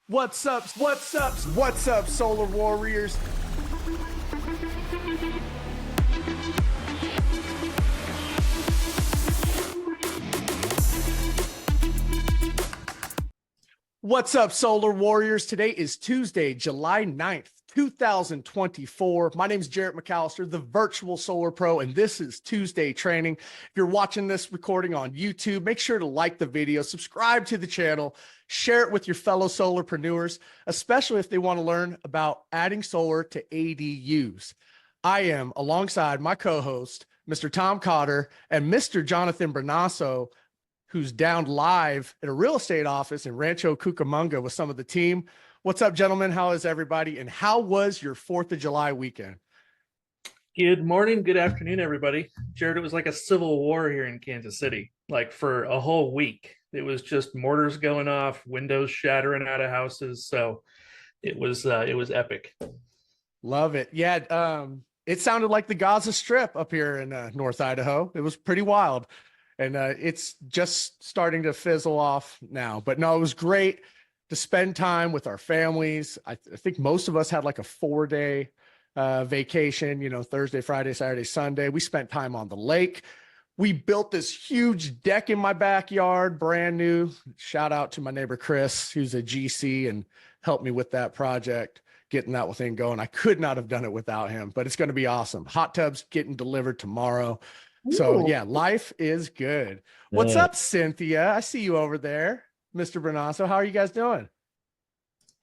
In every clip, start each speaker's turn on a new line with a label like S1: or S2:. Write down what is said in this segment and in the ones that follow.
S1: What's up, Solar Warriors? What's up, Solar Warriors? Today is Tuesday, July 9th, 2024. My name is Jarrett McAllister, the virtual solar pro, and this is Tuesday Training. If you're watching this recording on YouTube, make sure to like the video, subscribe to the channel, share it with your fellow solarpreneurs, especially if they want to learn about adding solar to ADUs. I am alongside my co-host, Mr. Tom Cotter, and Mr. Jonathan Bernasso, who's down live at a real estate office in Rancho Cucamonga with some of the team. What's up, gentlemen? How is everybody? And how was your 4th of July weekend?
S2: Good morning, good afternoon, everybody. Jared, it was like a civil war here in Kansas City, like for a whole week. It was just mortars going off, windows shattering out of houses. So it was epic.
S1: Love it. Yeah, it sounded like the Gaza Strip up here in North Idaho. It was pretty wild. And it's just starting to fizzle off now. But no, it was great to spend time with our families. I think most of us had like a 4-day vacation, you know, Thursday, Friday, Saturday, Sunday. We spent time on the lake. We built this huge deck in my backyard, brand new. Shout out to my neighbor, Chris, who's a GC and helped me with that project, getting that thing going. I could not have done it without him, but it's going to be awesome. Hot tubs getting delivered tomorrow. So yeah, life is good. What's up, Cynthia? I see you over there, Mr. Bernasso. How are you guys doing?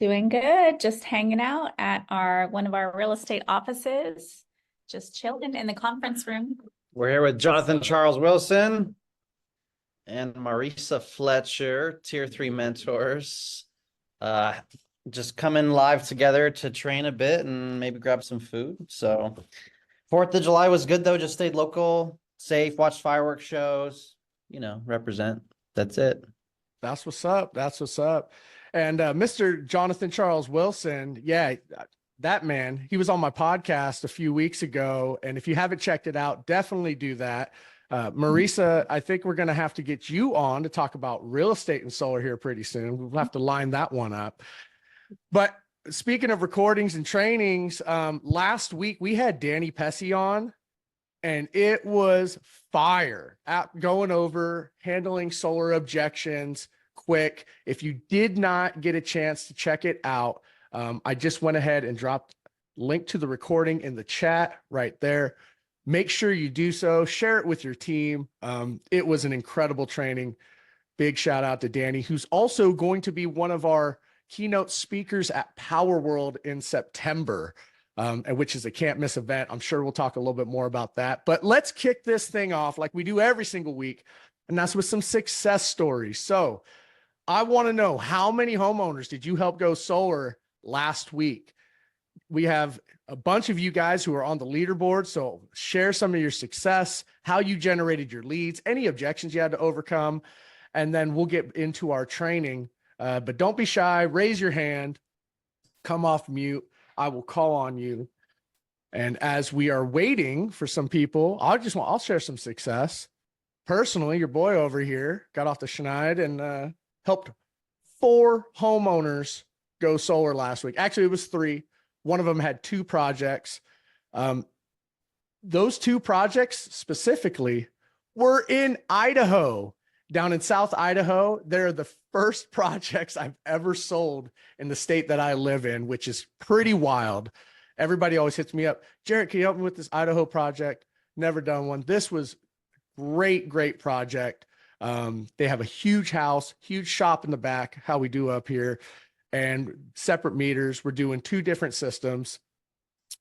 S3: Doing good. Just hanging out at one of our real estate offices, just chilling in the conference room.
S4: We're here with Jonathan Charles Wilson and Marisa Fletcher, Tier 3 mentors. Just coming live together to train a bit and maybe grab some food. So 4th of July was good though, just stayed local, safe, watched fireworks shows, you know, represent. That's it.
S1: That's what's up. That's what's up. And Mr. Jonathan Charles Wilson, yeah, that man, he was on my podcast a few weeks ago. And if you haven't checked it out, definitely do that. Marisa, I think we're going to have to get you on to talk about real estate and solar here pretty soon. We'll have to line that one up. But speaking of recordings and trainings, last week we had Danny Pesci on, and it was fire at going over handling solar objections quick. If you did not get a chance to check it out, I just went ahead and dropped link to the recording in the chat right there. Make sure you do so. Share it with your team. It was an incredible training. Big shout out to Danny, who's also going to be one of our keynote speakers at Powur World in September, which is a can't miss event. I'm sure we'll talk a little bit more about that, but let's kick this thing off like we do every single week. And that's with some success stories. So I want to know, how many homeowners did you help go solar last week? We have a bunch of you guys who are on the leaderboard. So share some of your success, how you generated your leads, any objections you had to overcome, and then we'll get into our training. But don't be shy, raise your hand, come off mute. I will call on you. And as we are waiting for some people, I'll share some success. Personally, your boy over here got off the schneid and helped 4 homeowners go solar last week. Actually, it was 3. One of them had 2 projects. Those 2 projects specifically were in Idaho. Down in South Idaho, they're the first projects I've ever sold in the state that I live in, which is pretty wild. Everybody always hits me up, Jarrett, can you help me with this Idaho project? Never done one. This was great project. They have a huge house, huge shop in the back, how we do up here, and separate meters. We're doing 2 different systems.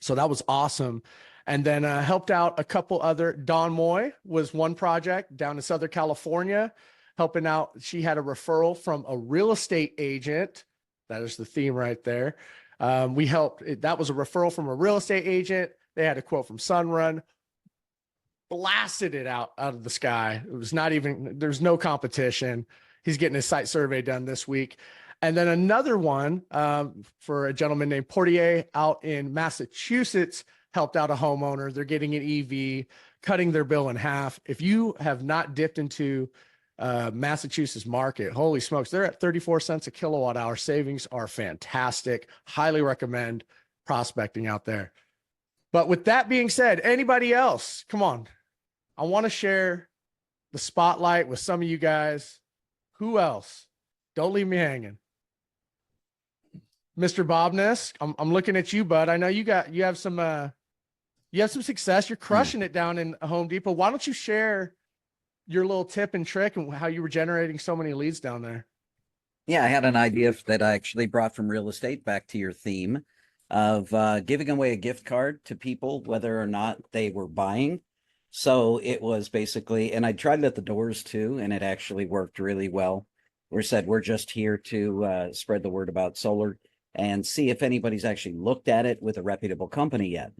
S1: So that was awesome. And then helped out a couple other. Don Moy was one project down in Southern California, helping out. She had a referral from a real estate agent. That is the theme right there. We helped. That was a referral from a real estate agent. They had a quote from Sunrun. Blasted it out of the sky. It was not even, there's no competition. He's getting his site survey done this week. And then another one for a gentleman named Portier out in Massachusetts, helped out a homeowner. They're getting an EV, cutting their bill in half. If you have not dipped into Massachusetts market. Holy smokes, they're at 34 cents a kilowatt hour. Savings are fantastic. Highly recommend prospecting out there. But with that being said, anybody else, come on. I want to share the spotlight with some of you guys. Who else? Don't leave me hanging. Mr. Bobness, I'm looking at you, bud. I know you have some success. You're crushing it down in Home Depot. Why don't you share your little tip and trick and how you were generating so many leads down there?
S5: Yeah, I had an idea that I actually brought from real estate back to your theme of giving away a gift card to people, whether or not they were buying. So it was basically, and I tried it at the doors too, and it actually worked really well. We said, we're just here to spread the word about solar and see if anybody's actually looked at it with a reputable company yet.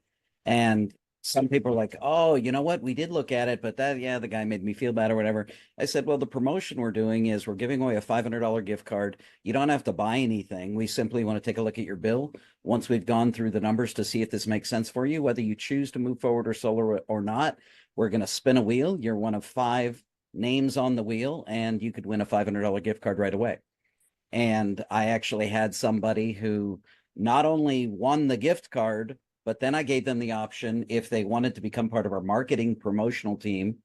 S5: And some people are like, oh, you know what? We did look at it, but the guy made me feel bad or whatever. I said, well, the promotion we're doing is we're giving away a $500 gift card. You don't have to buy anything. We simply want to take a look at your bill once we've gone through the numbers to see if this makes sense for you, whether you choose to move forward or solar or not. We're going to spin a wheel. You're one of 5 names on the wheel, and you could win a $500 gift card right away. And I actually had somebody who not only won the gift card, but then I gave them the option, if they wanted to become part of our marketing promotional team,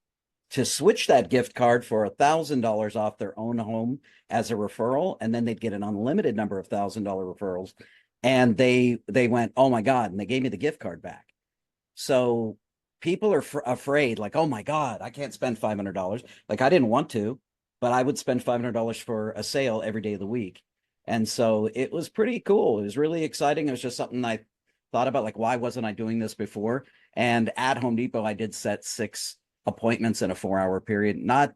S5: to switch that gift card for $1,000 off their own home as a referral. And then they'd get an unlimited number of $1,000 referrals. And they went, oh my God. And they gave me the gift card back. So people are afraid, like, oh my God, I can't spend $500. Like, I didn't want to, but I would spend $500 for a sale every day of the week. And so it was pretty cool. It was really exciting. It was just something I thought about, like, why wasn't I doing this before? And at Home Depot, I did set 6 appointments in a 4-hour period, not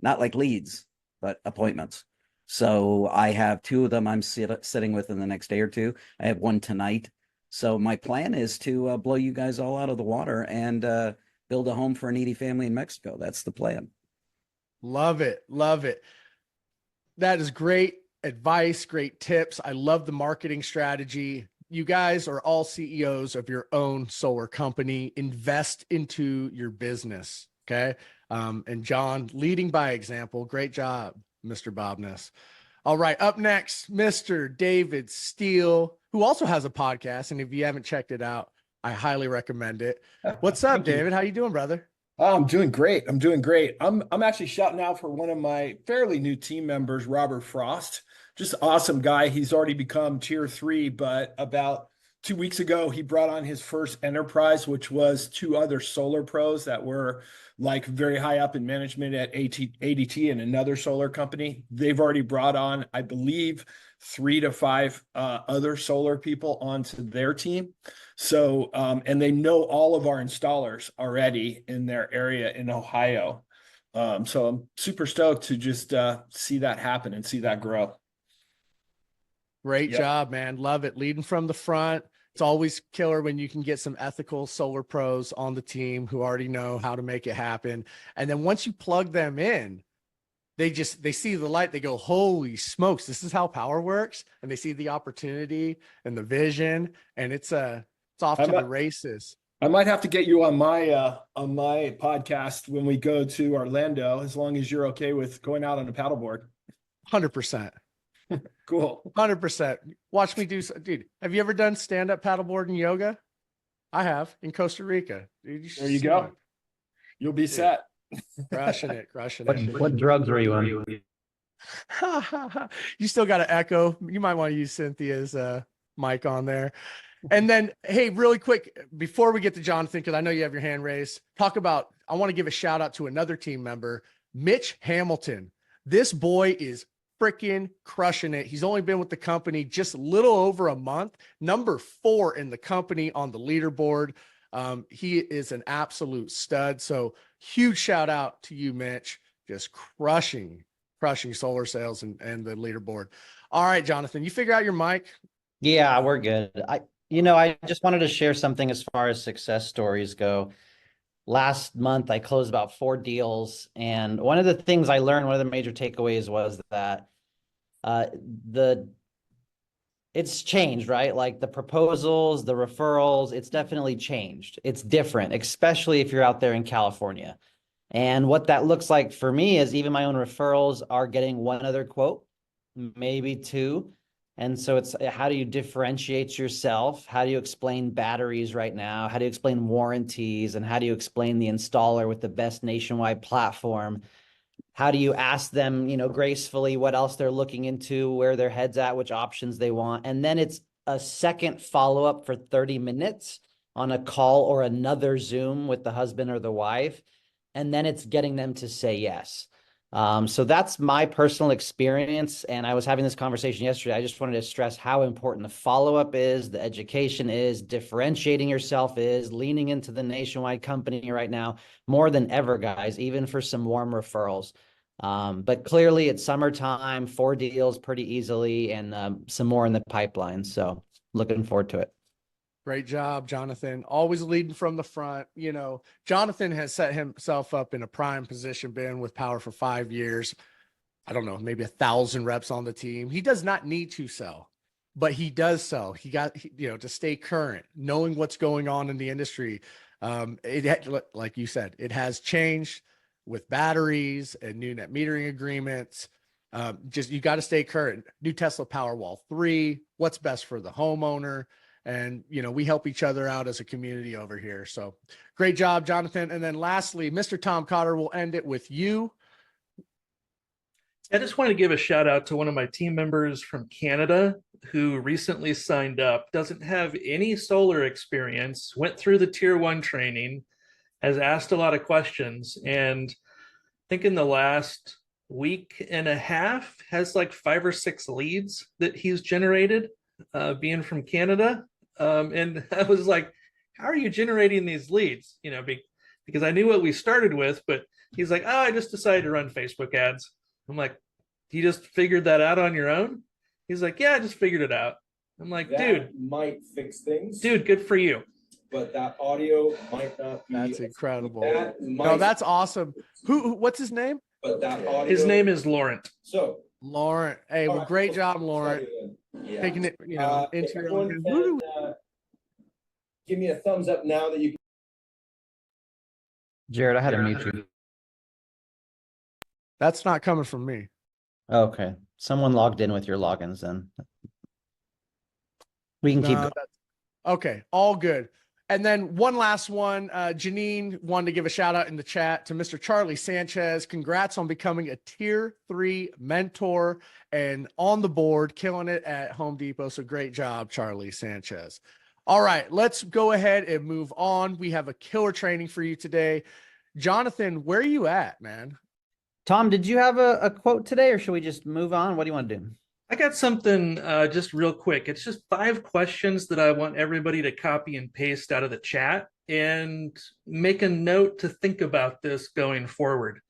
S5: like leads, but appointments. So I have 2 of them I'm sitting with in the next day or 2. I have 1 tonight. So my plan is to blow you guys all out of the water and build a home for a needy family in Mexico. That's the plan.
S1: Love it. Love it. That is great advice, great tips. I love the marketing strategy. You guys are all CEOs of your own solar company. Invest into your business. Okay. And John, leading by example. Great job, Mr. Bobness. All right. Up next, Mr. David Steele, who also has a podcast. And if you haven't checked it out, I highly recommend it. What's up, David? How you doing, brother?
S6: Oh, I'm doing great. I'm actually shouting out for one of my fairly new team members, Robert Frost. Just awesome guy. He's already become tier 3, but about 2 weeks ago, he brought on his first enterprise, which was 2 other solar pros that were like very high up in management at ADT and another solar company. They've already brought on, I believe, 3 to 5 other solar people onto their team. So, and they know all of our installers already in their area in Ohio. So I'm super stoked to just see that happen and see that grow.
S1: Great job, man. Love it. Leading from the front. It's always killer when you can get some ethical solar pros on the team who already know how to make it happen. And then once you plug them in, they see the light. They go, holy smokes, this is how power works. And they see the opportunity and the vision, and it's off to the races.
S6: I might have to get you on my podcast when we go to Orlando, as long as you're okay with going out on a paddleboard.
S1: 100%.
S6: Cool.
S1: 100%. Watch me do. Dude, have you ever done stand-up paddleboard and yoga? I have, in Costa Rica. Dude,
S6: there you go. You'll be set.
S1: Crushing it.
S7: What drugs were you on?
S1: You still got to echo. You might want to use Cynthia's mic on there. And then, hey, really quick, before we get to Jonathan, because I know you have your hand raised, I want to give a shout out to another team member, Mitch Hamilton. This boy is freaking crushing it. He's only been with the company just a little over a month, number 4 in the company on the leaderboard. He is an absolute stud. So huge shout out to you, Mitch, just crushing solar sales and the leaderboard. All right, Jonathan, you figure out your mic.
S4: Yeah, we're good. I just wanted to share something as far as success stories go. Last month, I closed about 4 deals. And one of the things I learned, one of the major takeaways was that it's changed, right? Like the proposals, the referrals, it's definitely changed. It's different, especially if you're out there in California. And what that looks like for me is even my own referrals are getting one other quote, maybe two. And so it's how do you differentiate yourself? How do you explain batteries right now? How do you explain warranties? And how do you explain the installer with the best nationwide platform? How do you ask them, gracefully what else they're looking into, where their head's at, which options they want? And then it's a second follow-up for 30 minutes on a call or another Zoom with the husband or the wife. And then it's getting them to say yes. So that's my personal experience. And I was having this conversation yesterday. I just wanted to stress how important the follow-up is, the education is, differentiating yourself is, leaning into the nationwide company right now, more than ever, guys, even for some warm referrals. But clearly it's summertime, 4 deals pretty easily, and some more in the pipeline. So looking forward to it.
S1: Great job, Jonathan. Always leading from the front. Jonathan has set himself up in a prime position, been with Powur for 5 years. I don't know, maybe 1,000 reps on the team. He does not need to sell, but he does sell. He got, to stay current, knowing what's going on in the industry. Like you said, it has changed with batteries and new net metering agreements. You got to stay current. New Tesla Powerwall 3, what's best for the homeowner. And, we help each other out as a community over here. So great job, Jonathan. And then lastly, Mr. Tom Cotter, will end it with you.
S2: I just want to give a shout out to one of my team members from Canada who recently signed up, doesn't have any solar experience, went through the tier 1 training, has asked a lot of questions, and I think in the last week and a half has like 5 or 6 leads that he's generated, being from Canada. And I was like, how are you generating these leads? Because I knew what we started with, but he's like, oh, I just decided to run Facebook ads. I'm like, you just figured that out on your own? He's like, yeah, I just figured it out. I'm like, dude,
S8: might fix things.
S2: Dude, good for you.
S8: But that audio might not be.
S1: That's incredible.
S8: No,
S1: that's awesome. What's his name?
S8: But that audio.
S2: His name is Laurent.
S8: So,
S1: Laurent. Hey, well, great job, Laurent.
S8: yeah.
S1: Taking it, into your own.
S8: Give me a thumbs up now that you.
S4: Jared, I had to mute you.
S1: That's not coming from me.
S4: Okay. Someone logged in with your logins then. We can keep going.
S1: Okay, all good. And then one last one, Janine wanted to give a shout out in the chat to Mr. Charlie Sanchez. Congrats on becoming a tier 3 mentor and on the board, killing it at Home Depot. So great job, Charlie Sanchez. All right, let's go ahead and move on. We have a killer training for you today. Jonathan, where are you at, man?
S4: Tom, did you have a quote today, or should we just move on? What do you want to do?
S2: I got something just real quick. It's just 5 questions that I want everybody to copy and paste out of the chat and make a note to think about this going forward.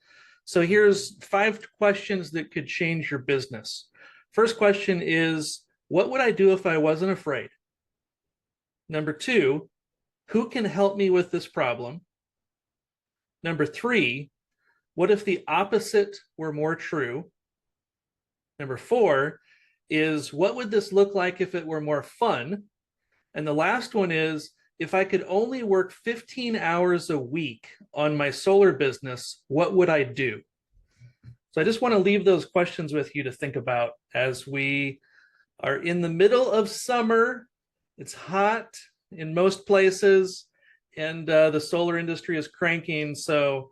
S2: So here's 5 questions that could change your business. First question is, what would I do if I wasn't afraid? Number 2, who can help me with this problem? Number 3, what if the opposite were more true? Number 4 is, what would this look like if it were more fun? And the last one is, if I could only work 15 hours a week on my solar business, what would I do? So I just want to leave those questions with you to think about as we are in the middle of summer. It's hot in most places, and the solar industry is cranking. So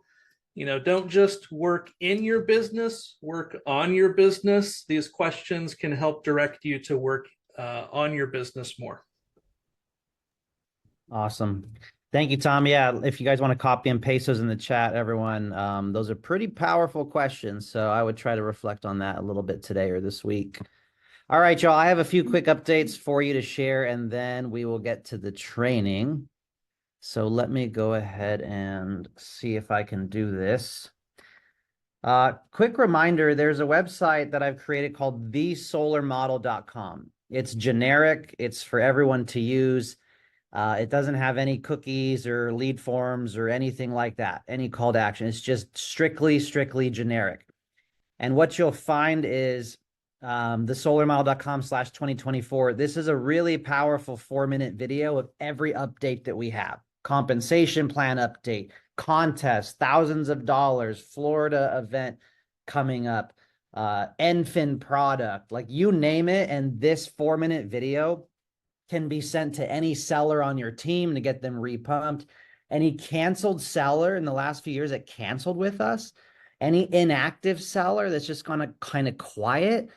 S2: don't just work in your business, work on your business. These questions can help direct you to work on your business more.
S4: Awesome. Thank you, Tom. Yeah, if you guys want to copy and paste those in the chat, everyone, those are pretty powerful questions. So I would try to reflect on that a little bit today or this week. All right, y'all, I have a few quick updates for you to share, and then we will get to the training. So let me go ahead and see if I can do this. Quick reminder, there's a website that I've created called thesolarmodel.com. It's generic. It's for everyone to use. It doesn't have any cookies or lead forms or anything like that, any call to action. It's just strictly generic. And what you'll find is thesolarmodel.com/2024. This is a really powerful 4-minute video of every update that we have. Compensation plan update, contests, thousands of dollars, Florida event coming up, Enfin product, like you name it. And this 4-minute video can be sent to any seller on your team to get them repumped. Any canceled seller in the last few years that canceled with us, any inactive seller that's just gone kind of quiet.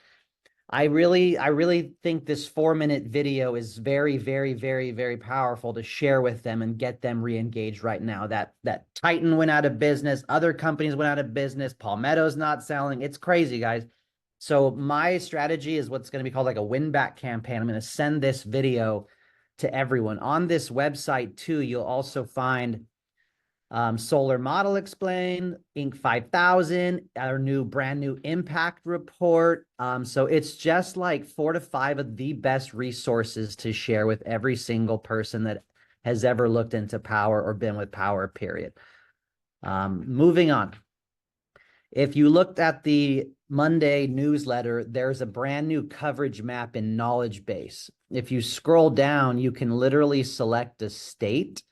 S4: I really think this 4-minute video is very, very, very, very powerful to share with them and get them re-engaged right now. That Titan went out of business. Other companies went out of business. Palmetto's not selling. It's crazy, guys. So my strategy is what's going to be called like a win-back campaign. I'm going to send this video to everyone. On this website too, you'll also find Solar Model Explained, Inc. 5000, our brand new impact report. So it's just like 4 to 5 of the best resources to share with every single person that has ever looked into Powur or been with Powur, period. Moving on. If you looked at the Monday newsletter, there's a brand new coverage map in Knowledge Base. If you scroll down, you can literally select a state.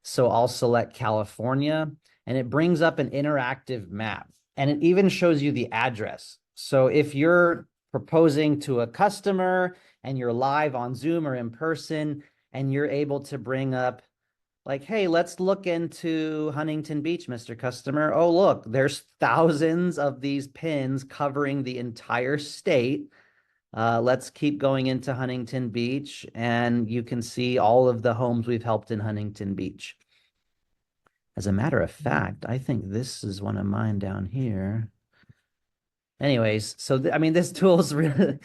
S4: So I'll select California, and it brings up an interactive map, and it even shows you the address. So if you're proposing to a customer and you're live on Zoom or in person, and you're able to bring up like, hey, let's look into Huntington Beach, Mr. Customer. Oh, look, there's thousands of these pins covering the entire state. Let's keep going into Huntington Beach, and you can see all of the homes we've helped in Huntington Beach. As a matter of fact, I think this is one of mine down here. Anyways, so I mean, this tool is really,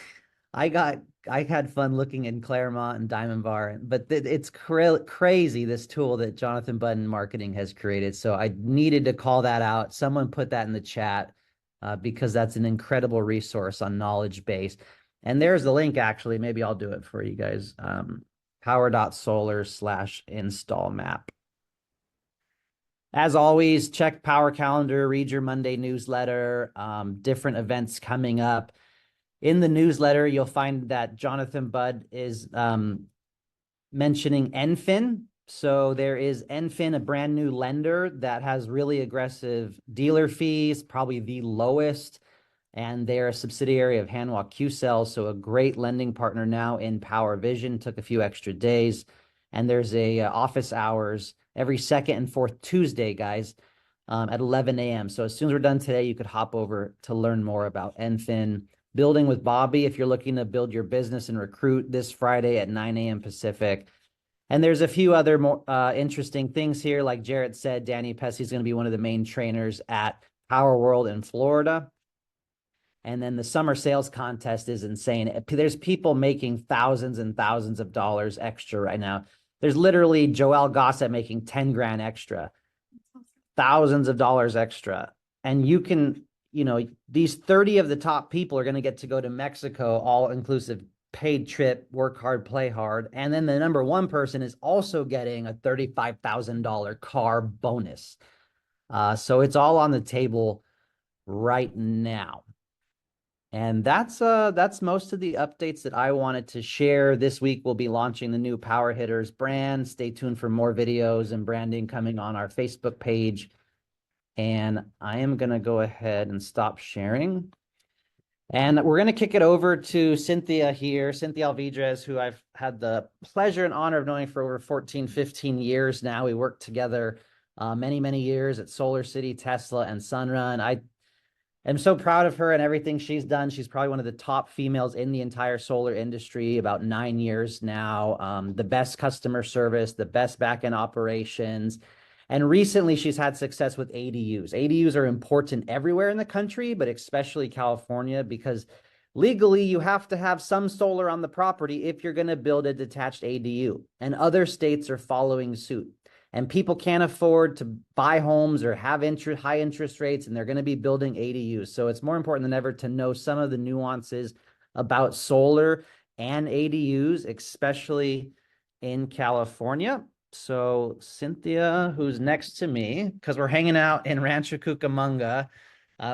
S4: I had fun looking in Claremont and Diamond Bar, but it's crazy, this tool that Jonathan Budden Marketing has created. So I needed to call that out. Someone put that in the chat because that's an incredible resource on Knowledge Base. And there's the link, actually. Maybe I'll do it for you guys. Powur.solar/install map. As always, check Powur Calendar, read your Monday newsletter, different events coming up. In the newsletter, you'll find that Jonathan Budd is mentioning Enfin. So there is Enfin, a brand new lender that has really aggressive dealer fees, probably the lowest. And they're a subsidiary of Hanwha Q-Cell, so a great lending partner now in Powur Vision. Took a few extra days. And there's a office hours every second and fourth Tuesday, guys, at 11 a.m. So as soon as we're done today, you could hop over to learn more about Enfin. Building with Bobby, if you're looking to build your business and recruit, this Friday at 9 a.m. Pacific. And there's a few other more interesting things here. Like Jarrett said, Danny Pesci is going to be one of the main trainers at Powur World in Florida. And then the summer sales contest is insane. There's people making thousands and thousands of dollars extra right now. There's literally Joel Gossett making 10 grand extra, thousands of dollars extra. And you can, you know, these 30 of the top people are going to get to go to Mexico, all inclusive, paid trip, work hard, play hard. And then the number one person is also getting a $35,000 car bonus. So it's all on the table right now. And that's most of the updates that I wanted to share. This week, we'll be launching the new Powur Hitters brand. Stay tuned for more videos and branding coming on our Facebook page. And I am going to go ahead and stop sharing. And we're going to kick it over to Cynthia here, Cynthia Alvidrez, who I've had the pleasure and honor of knowing for over 14, 15 years now. We worked together many, many years at Solar City, Tesla, and Sunrun. I'm so proud of her and everything she's done. She's probably one of the top females in the entire solar industry, about 9 years now. The best customer service, the best back-end operations. And recently she's had success with ADUs. ADUs are important everywhere in the country, but especially California, because legally you have to have some solar on the property if you're going to build a detached ADU. And other states are following suit. And people can't afford to buy homes or have high interest rates, and they're going to be building ADUs. So it's more important than ever to know some of the nuances about solar and ADUs, especially in California. So Cynthia, who's next to me, because we're hanging out in Rancho Cucamonga,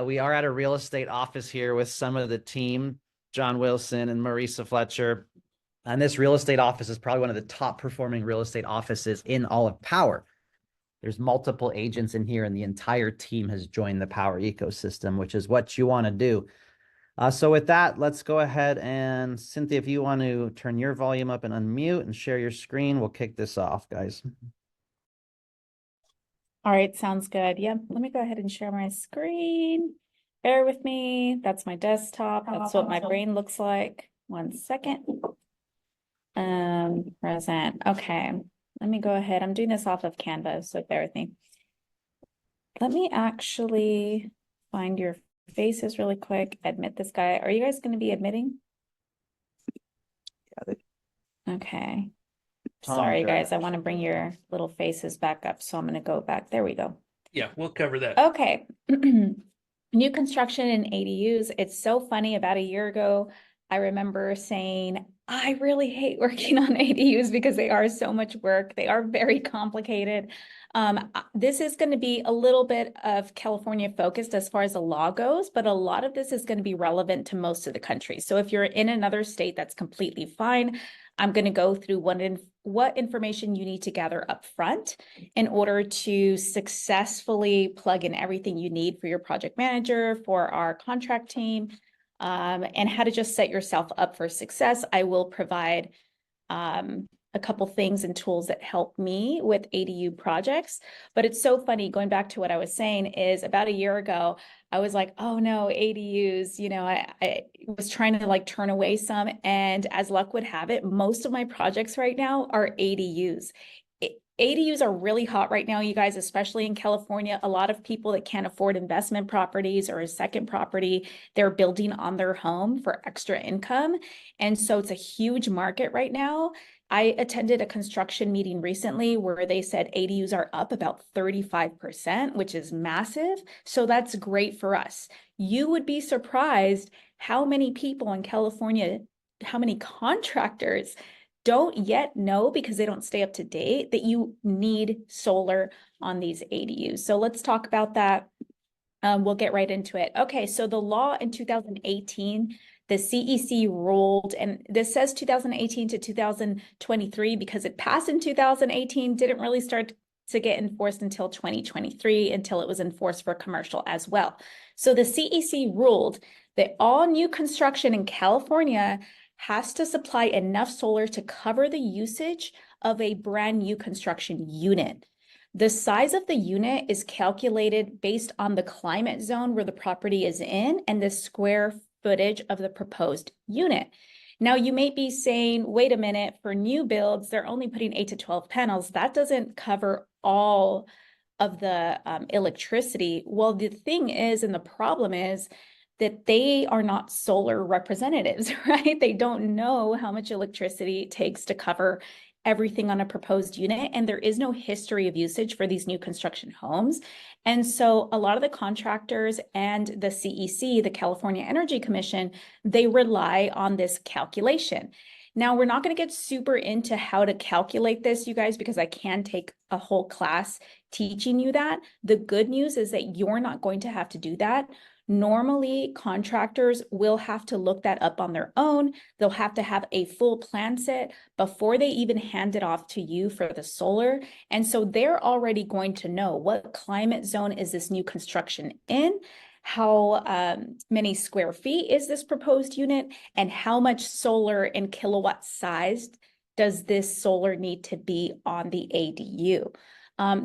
S4: we are at a real estate office here with some of the team, John Wilson and Marisa Fletcher. And this real estate office is probably one of the top performing real estate offices in all of Powur. There's multiple agents in here and the entire team has joined the Powur ecosystem, which is what you want to do. So with that, let's go ahead and Cynthia, if you want to turn your volume up and unmute and share your screen, we'll kick this off, guys.
S3: All right, sounds good. Yeah, let me go ahead and share my screen. Bear with me. That's my desktop. That's what my brain looks like. 1 second. Present. Okay, let me go ahead. I'm doing this off of Canva, so bear with me. Let me actually find your faces really quick. Admit this guy. Are you guys going to be admitting? Okay. Sorry, guys. I want to bring your little faces back up. So I'm going to go back. There we go.
S2: Yeah, we'll cover that.
S3: Okay. New construction in ADUs. It's so funny. About a year ago, I remember saying, I really hate working on ADUs because they are so much work. They are very complicated. This is going to be a little bit of California focused as far as the law goes, but a lot of this is going to be relevant to most of the country. So if you're in another state, that's completely fine. I'm going to go through what information you need to gather up front in order to successfully plug in everything you need for your project manager, for our contract team, and how to just set yourself up for success. I will provide a couple things and tools that help me with ADU projects. But it's so funny, going back to what I was saying, is about a year ago, I was like, oh no, ADUs, you know, I was trying to like turn away some. And as luck would have it, most of my projects right now are ADUs. ADUs are really hot right now, you guys, especially in California. A lot of people that can't afford investment properties or a second property, they're building on their home for extra income. And so it's a huge market right now. I attended a construction meeting recently where they said ADUs are up about 35%, which is massive. So that's great for us. You would be surprised how many people in California, how many contractors don't yet know, because they don't stay up to date, that you need solar on these ADUs. So let's talk about that. We'll get right into it. Okay, so the law in 2018, the CEC ruled, and this says 2018 to 2023 because it passed in 2018, didn't really start to get enforced until 2023, until it was enforced for commercial as well. So the CEC ruled that all new construction in California has to supply enough solar to cover the usage of a brand new construction unit. The size of the unit is calculated based on the climate zone where the property is in and the square footage of the proposed unit. Now, you may be saying, wait a minute, for new builds, they're only putting 8 to 12 panels. That doesn't cover all of the electricity. Well, the thing is, and the problem is, that they are not solar representatives, right? They don't know how much electricity it takes to cover everything on a proposed unit. And there is no history of usage for these new construction homes. And so a lot of the contractors and the CEC, the California Energy Commission, they rely on this calculation. Now, we're not going to get super into how to calculate this, you guys, because I can take a whole class teaching you that. The good news is that you're not going to have to do that. Normally, contractors will have to look that up on their own. They'll have to have a full plan set before they even hand it off to you for the solar. And so they're already going to know what climate zone is this new construction in, how many square feet is this proposed unit, and how much solar and kilowatt sized does this solar need to be on the ADU.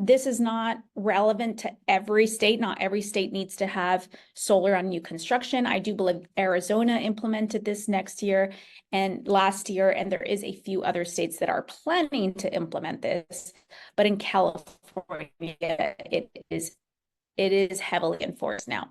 S3: This is not relevant to every state. Not every state needs to have solar on new construction. I do believe Arizona implemented this next year and last year, and there is a few other states that are planning to implement this. But in California, it is heavily enforced now.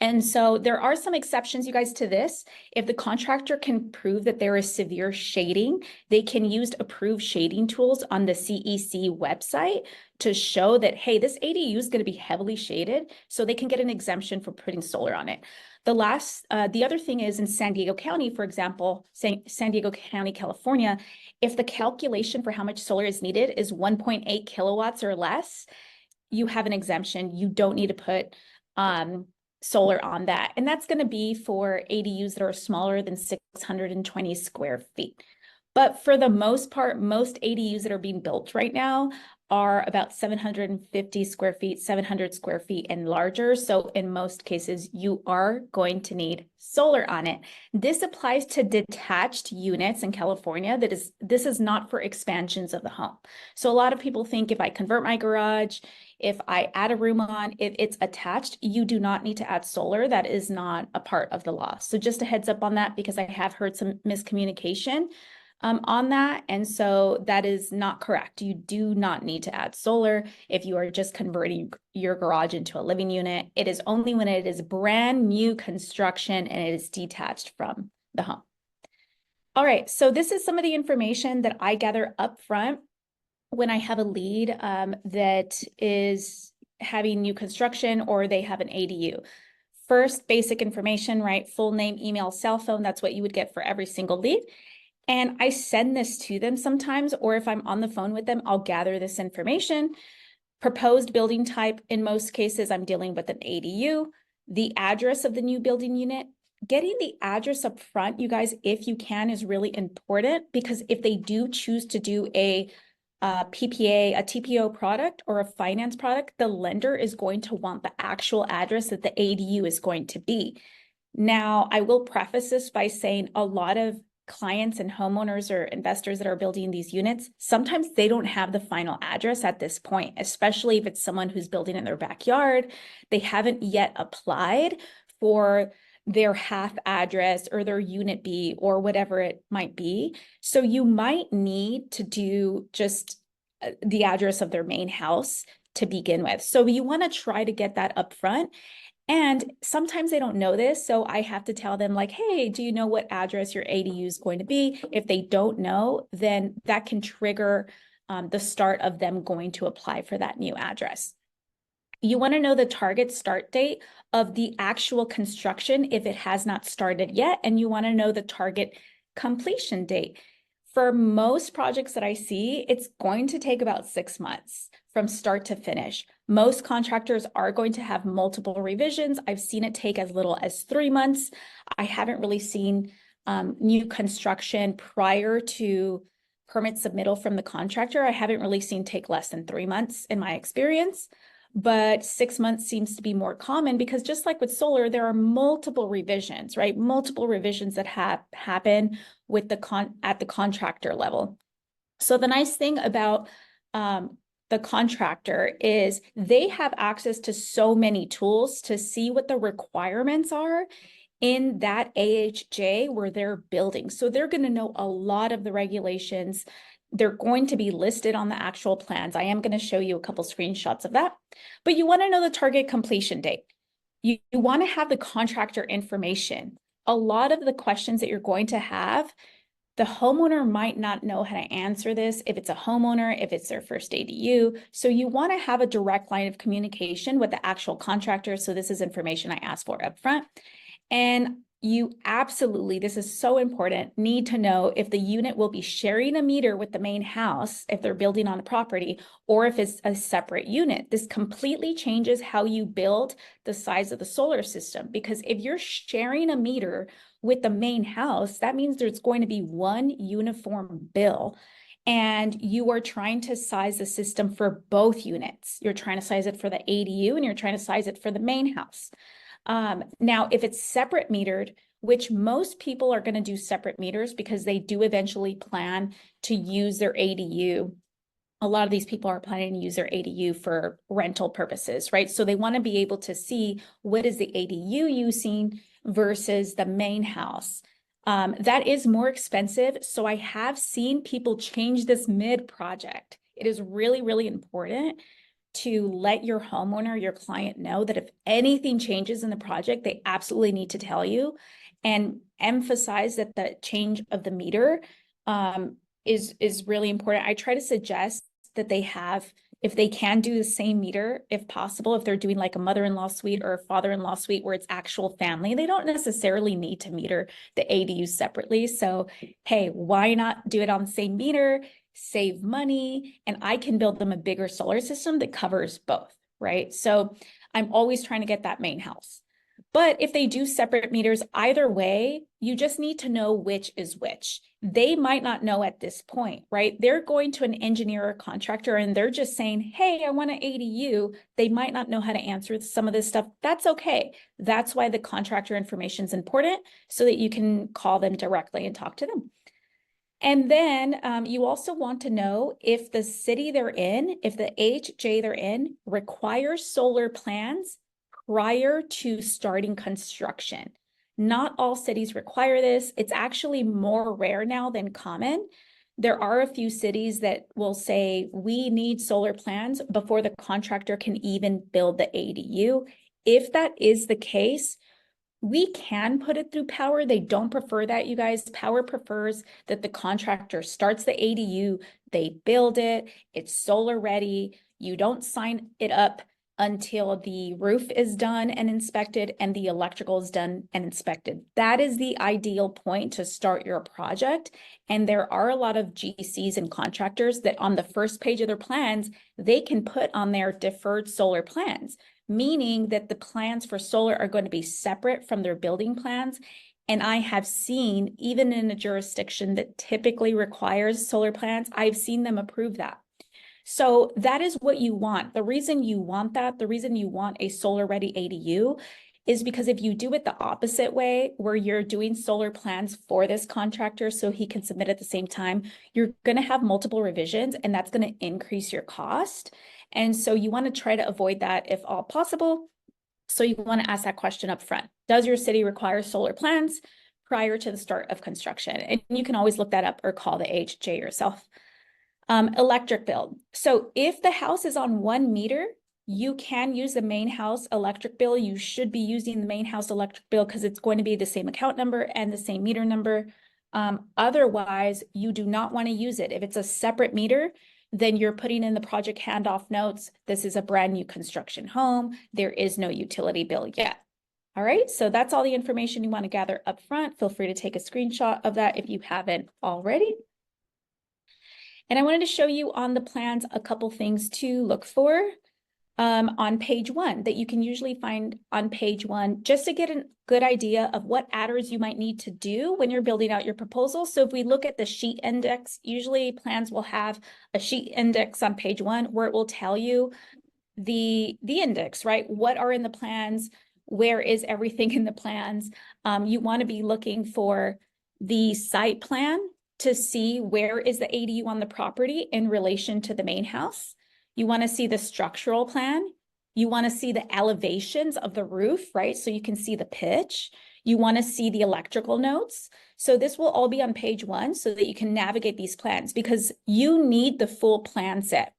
S3: And so there are some exceptions, you guys, to this. If the contractor can prove that there is severe shading, they can use approved shading tools on the CEC website to show that, hey, this ADU is going to be heavily shaded, so they can get an exemption for putting solar on it. The other thing is in San Diego County, for example, San Diego County, California, if the calculation for how much solar is needed is 1.8 kilowatts or less, you have an exemption. You don't need to put solar on that. And that's going to be for ADUs that are smaller than 620 square feet. But for the most part, most ADUs that are being built right now are about 750 square feet, 700 square feet and larger. So in most cases, you are going to need solar on it. This applies to detached units in California. This is not for expansions of the home. So a lot of people think if I convert my garage, if I add a room on, if it's attached, you do not need to add solar. That is not a part of the law. So just a heads up on that, because I have heard some miscommunication on that. And so that is not correct. You do not need to add solar if you are just converting your garage into a living unit. It is only when it is brand new construction and it is detached from the home. All right, so this is some of the information that I gather up front when I have a lead that is having new construction or they have an ADU. First, basic information, right? Full name, email, cell phone. That's what you would get for every single lead. And I send this to them sometimes, or if I'm on the phone with them, I'll gather this information. Proposed building type, in most cases, I'm dealing with an ADU, the address of the new building unit. Getting the address up front, you guys, if you can, is really important, because if they do choose to do a PPA, a TPO product or a finance product, the lender is going to want the actual address that the ADU is going to be. Now, I will preface this by saying a lot of clients and homeowners or investors that are building these units, sometimes they don't have the final address at this point, especially if it's someone who's building in their backyard. They haven't yet applied for their half address or their unit B or whatever it might be. So you might need to do just the address of their main house to begin with. So you want to try to get that up front. And sometimes they don't know this, so I have to tell them like, hey, do you know what address your ADU is going to be? If they don't know, then that can trigger the start of them going to apply for that new address. You want to know the target start date of the actual construction if it has not started yet, and you want to know the target completion date. For most projects that I see, it's going to take about 6 months from start to finish. Most contractors are going to have multiple revisions. I've seen it take as little as 3 months. I haven't really seen new construction prior to permit submittal from the contractor. I haven't really seen take less than 3 months in my experience. But 6 months seems to be more common, because just like with solar, there are multiple revisions, right? Multiple revisions that happen with at the contractor level. So the nice thing about the contractor is they have access to so many tools to see what the requirements are in that AHJ where they're building. So they're going to know a lot of the regulations. They're going to be listed on the actual plans. I am going to show you a couple screenshots of that, but you want to know the target completion date. You want to have the contractor information. A lot of the questions that you're going to have, the homeowner might not know how to answer this if it's a homeowner, if it's their first ADU. So you want to have a direct line of communication with the actual contractor. So this is information I asked for up front. And you absolutely, this is so important, need to know if the unit will be sharing a meter with the main house if they're building on a property, or if it's a separate unit. This completely changes how you build the size of the solar system, because if you're sharing a meter with the main house, that means there's going to be one uniform bill. And you are trying to size the system for both units. You're trying to size it for the ADU and you're trying to size it for the main house. Now, if it's separate metered, which most people are going to do separate meters because they do eventually plan to use their ADU. A lot of these people are planning to use their ADU for rental purposes, right? So they want to be able to see what is the ADU using versus the main house. That is more expensive. So I have seen people change this mid-project. It is really, really important to let your homeowner, your client know that if anything changes in the project, they absolutely need to tell you, and emphasize that the change of the meter is really important. I try to suggest that they have, if they can do the same meter, if possible, if they're doing like a mother-in-law suite or a father-in-law suite where it's actual family, they don't necessarily need to meter the ADU separately. So, hey, why not do it on the same meter? Save money, and I can build them a bigger solar system that covers both, right? So I'm always trying to get that main house. But if they do separate meters, either way, you just need to know which is which. They might not know at this point, right? They're going to an engineer or contractor and they're just saying, hey, I want an ADU. They might not know how to answer some of this stuff. That's okay. That's why the contractor information is important, so that you can call them directly and talk to them. And then you also want to know if the city they're in, if the HJ they're in requires solar plans prior to starting construction. Not all cities require this. It's actually more rare now than common. There are a few cities that will say we need solar plans before the contractor can even build the ADU. If that is the case, we can put it through Powur. They don't prefer that, you guys. Powur prefers that the contractor starts the ADU, they build it, it's solar ready. You don't sign it up until the roof is done and inspected and the electrical is done and inspected. That is the ideal point to start your project. And there are a lot of GCs and contractors that on the first page of their plans, they can put on their deferred solar plans, meaning that the plans for solar are going to be separate from their building plans. And I have seen, even in a jurisdiction that typically requires solar plans, I've seen them approve that. So that is what you want. The reason you want that, the reason you want a solar ready ADU is because if you do it the opposite way, where you're doing solar plans for this contractor so he can submit at the same time, you're going to have multiple revisions and that's going to increase your cost. And so you want to try to avoid that if all possible. So you want to ask that question up front. Does your city require solar plans prior to the start of construction? And you can always look that up or call the HJ yourself. Electric bill. So if the house is on 1 meter, you can use the main house electric bill. You should be using the main house electric bill because it's going to be the same account number and the same meter number. Otherwise, you do not want to use it. If it's a separate meter, then you're putting in the project handoff notes. This is a brand new construction home. There is no utility bill yet. All right, so that's all the information you want to gather up front. Feel free to take a screenshot of that if you haven't already. And I wanted to show you on the plans a couple things to look for on page 1 that you can usually find on page 1, just to get a good idea of what adders you might need to do when you're building out your proposal. So if we look at the sheet index, usually plans will have a sheet index on page 1 where it will tell you the index, right? What are in the plans? Where is everything in the plans? You want to be looking for the site plan to see where is the ADU on the property in relation to the main house. You want to see the structural plan. You want to see the elevations of the roof, right? So you can see the pitch. You want to see the electrical notes. So this will all be on page 1 so that you can navigate these plans because you need the full plan set.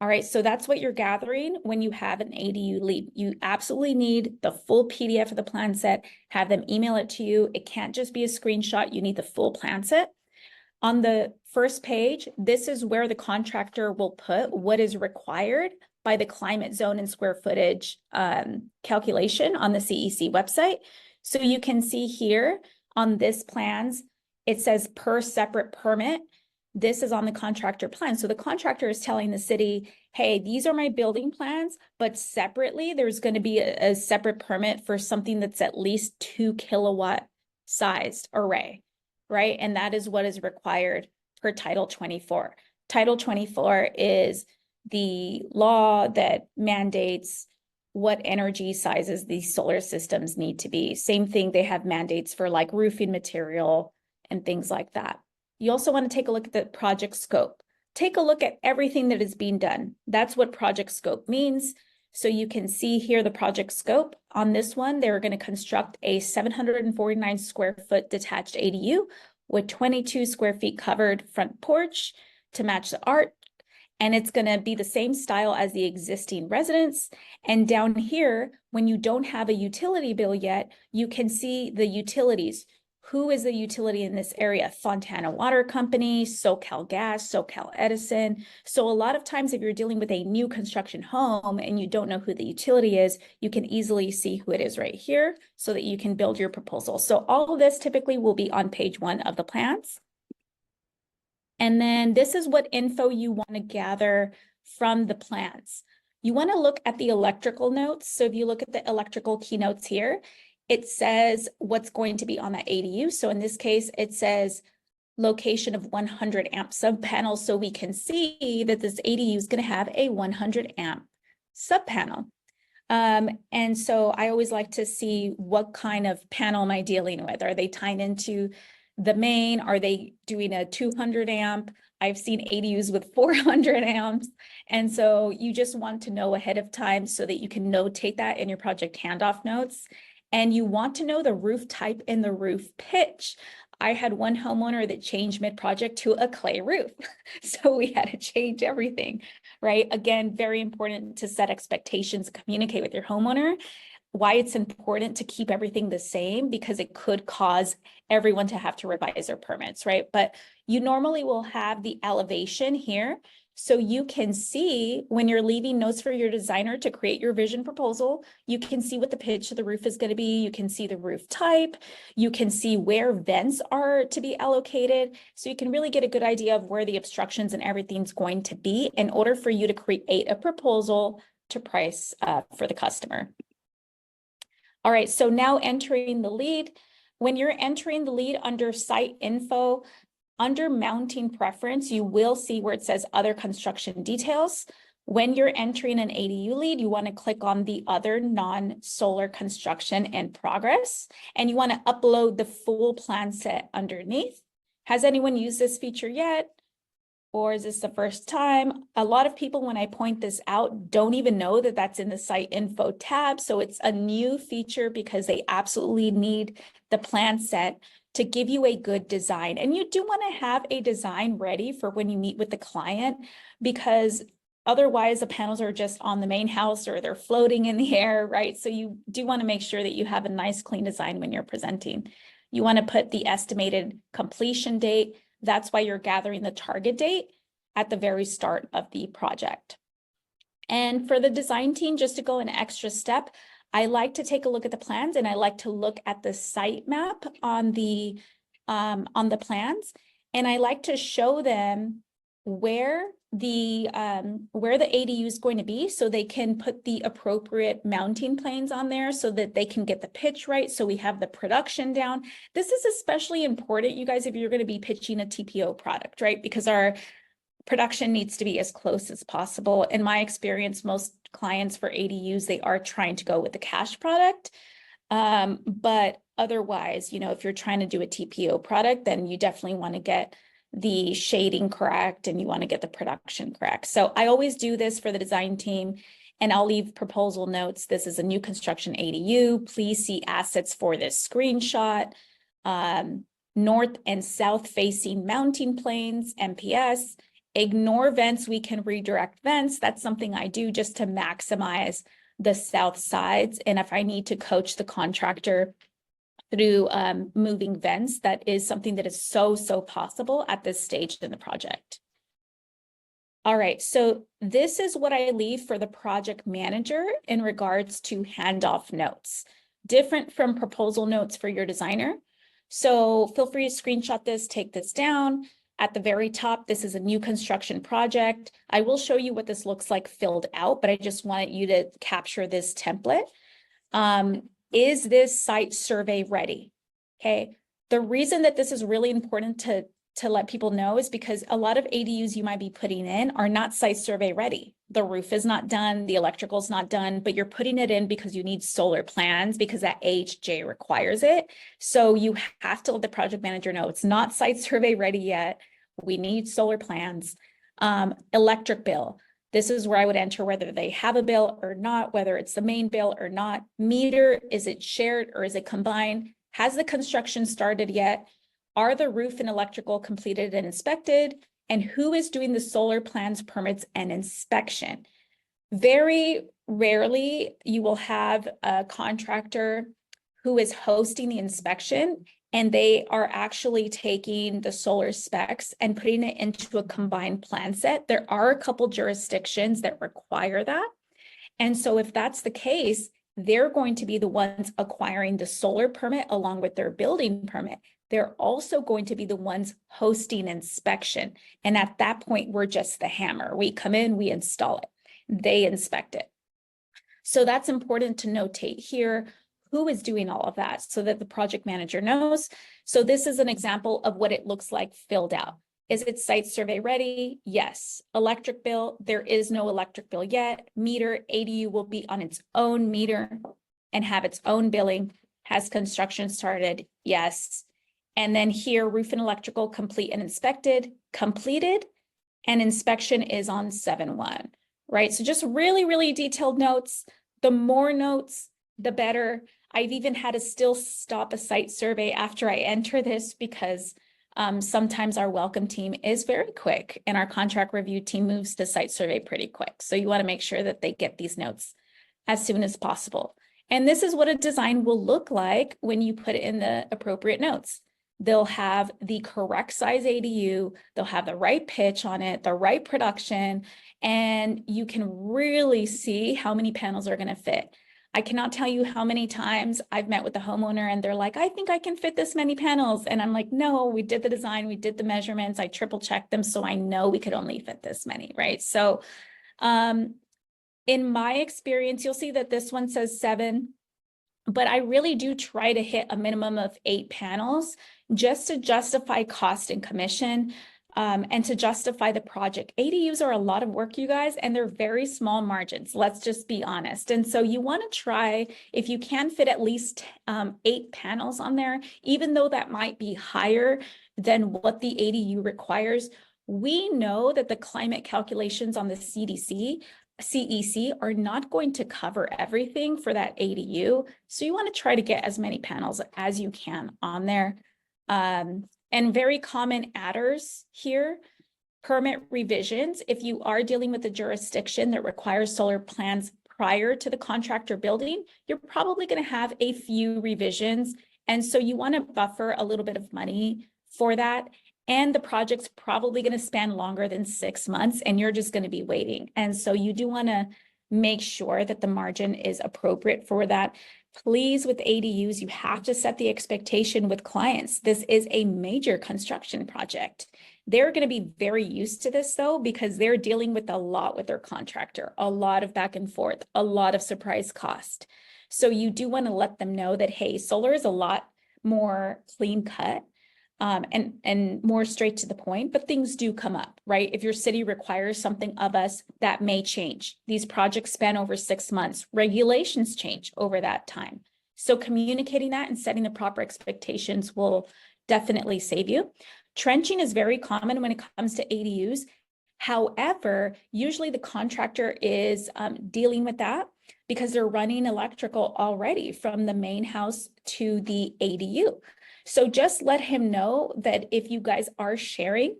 S3: All right, so that's what you're gathering when you have an ADU lead. You absolutely need the full PDF of the plan set, have them email it to you. It can't just be a screenshot. You need the full plan set. On the first page, this is where the contractor will put what is required by the climate zone and square footage calculation on the CEC website. So you can see here on this plans, it says per separate permit. This is on the contractor plan. So the contractor is telling the city, hey, these are my building plans, but separately, there's going to be a separate permit for something that's at least 2 kilowatt sized array. Right? And that is what is required per Title 24. Title 24 is the law that mandates what energy sizes these solar systems need to be. Same thing, they have mandates for like roofing material and things like that. You also want to take a look at the project scope. Take a look at everything that is being done. That's what project scope means. So you can see here the project scope. On this one, they're going to construct a 749 square foot detached ADU with 22 square feet covered front porch to match the art. And it's going to be the same style as the existing residence. And down here, when you don't have a utility bill yet, you can see the utilities. Who is the utility in this area? Fontana Water Company, SoCal Gas, SoCal Edison. So a lot of times if you're dealing with a new construction home and you don't know who the utility is, you can easily see who it is right here so that you can build your proposal. So all of this typically will be on page 1 of the plans. And then this is what info you want to gather from the plans. You want to look at the electrical notes. So if you look at the electrical keynotes here, it says what's going to be on that ADU. So in this case, it says location of 100 amp sub panel. So we can see that this ADU is going to have a 100 amp sub panel. And so I always like to see what kind of panel am I dealing with? Are they tying into the main? Are they doing a 200 amp? I've seen ADUs with 400 amps. And so you just want to know ahead of time so that you can notate that in your project handoff notes. And you want to know the roof type and the roof pitch. I had one homeowner that changed mid-project to a clay roof. So we had to change everything, right? Again, very important to set expectations, communicate with your homeowner. Why it's important to keep everything the same, because it could cause everyone to have to revise their permits, right? But you normally will have the elevation here. So you can see when you're leaving notes for your designer to create your vision proposal, you can see what the pitch of the roof is going to be. You can see the roof type. You can see where vents are to be allocated. So you can really get a good idea of where the obstructions and everything's going to be in order for you to create a proposal to price for the customer. All right, so now entering the lead. When you're entering the lead under site info, under mounting preference, you will see where it says other construction details. When you're entering an ADU lead, you want to click on the other non-solar construction in progress, and you want to upload the full plan set underneath. Has anyone used this feature yet? Or is this the first time? A lot of people, when I point this out, don't even know that that's in the site info tab. So it's a new feature because they absolutely need the plan set to give you a good design. And you do want to have a design ready for when you meet with the client, because otherwise the panels are just on the main house or they're floating in the air, right? So you do want to make sure that you have a nice, clean design when you're presenting. You want to put the estimated completion date. That's why you're gathering the target date at the very start of the project. And for the design team, just to go an extra step, I like to take a look at the plans, and I like to look at the site map on the plans, and I like to show them where the ADU is going to be, so they can put the appropriate mounting planes on there so that they can get the pitch right. So we have the production down. This is especially important, you guys, if you're going to be pitching a TPO product, right? Because our production needs to be as close as possible. In my experience, most clients for ADUs, they are trying to go with the cash product. But otherwise, you know, if you're trying to do a TPO product, then you definitely want to get the shading correct and you want to get the production correct. So I always do this for the design team, and I'll leave proposal notes. This is a new construction ADU. Please see assets for this screenshot. North and south facing mounting planes, MPS. Ignore vents, we can redirect vents. That's something I do just to maximize the south sides. And if I need to coach the contractor through moving vents, that is something that is so possible at this stage in the project. All right, so this is what I leave for the project manager in regards to handoff notes, different from proposal notes for your designer. So feel free to screenshot this, take this down. At the very top, this is a new construction project. I will show you what this looks like filled out, but I just wanted you to capture this template. Is this site survey ready? Okay. The reason that this is really important to let people know is because a lot of ADUs you might be putting in are not site survey ready. The roof is not done, the electrical is not done, but you're putting it in because you need solar plans because that AHJ requires it. So you have to let the project manager know it's not site survey ready yet. We need solar plans. Electric bill. This is where I would enter whether they have a bill or not, whether it's the main bill or not. Meter, is it shared or is it combined? Has the construction started yet? Are the roof and electrical completed and inspected? And who is doing the solar plans, permits, and inspection? Very rarely you will have a contractor who is hosting the inspection and they are actually taking the solar specs and putting it into a combined plan set. There are a couple jurisdictions that require that. And so if that's the case, they're going to be the ones acquiring the solar permit along with their building permit. They're also going to be the ones hosting inspection. And at that point, we're just the hammer. We come in, we install it, they inspect it. So that's important to notate here. who is doing all of that so that the project manager knows. So this is an example of what it looks like filled out. Is it site survey ready? Yes. Electric bill, there is no electric bill yet. Meter, ADU will be on its own meter and have its own billing. Has construction started? Yes. And then here, roof and electrical complete and inspected, completed, and inspection is on 7/1, right? So just really, really detailed notes. The more notes, the better. I've even had to still stop a site survey after I enter this because sometimes our welcome team is very quick and our contract review team moves to site survey pretty quick. So you want to make sure that they get these notes as soon as possible. And this is what a design will look like when you put in the appropriate notes. They'll have the correct size ADU, they'll have the right pitch on it, the right production, and you can really see how many panels are going to fit. I cannot tell you how many times I've met with the homeowner and they're like, I think I can fit this many panels. And I'm like, no, we did the design, we did the measurements, I triple checked them. So I know we could only fit this many, right? So in my experience, you'll see that this one says 7, but I really do try to hit a minimum of 8 panels just to justify cost and commission. And to justify the project. ADUs are a lot of work, you guys, and they're very small margins. Let's just be honest. And so you want to try, if you can fit at least 8 panels on there, even though that might be higher than what the ADU requires. We know that the climate calculations on the CEC are not going to cover everything for that ADU. So you want to try to get as many panels as you can on there. And very common adders here, permit revisions. If you are dealing with a jurisdiction that requires solar plans prior to the contractor building, you're probably going to have a few revisions. And so you want to buffer a little bit of money for that. And the project's probably going to span longer than 6 months and you're just going to be waiting. And so you do want to make sure that the margin is appropriate for that. Please, with ADUs, you have to set the expectation with clients. This is a major construction project. They're going to be very used to this though, because they're dealing with a lot with their contractor, a lot of back and forth, a lot of surprise cost. So you do want to let them know that, hey, solar is a lot more clean cut. And more straight to the point, but things do come up, right? If your city requires something of us, that may change. These projects span over 6 months. Regulations change over that time. So communicating that and setting the proper expectations will definitely save you. Trenching is very common when it comes to ADUs. However, usually the contractor is dealing with that because they're running electrical already from the main house to the ADU. So just let him know that if you guys are sharing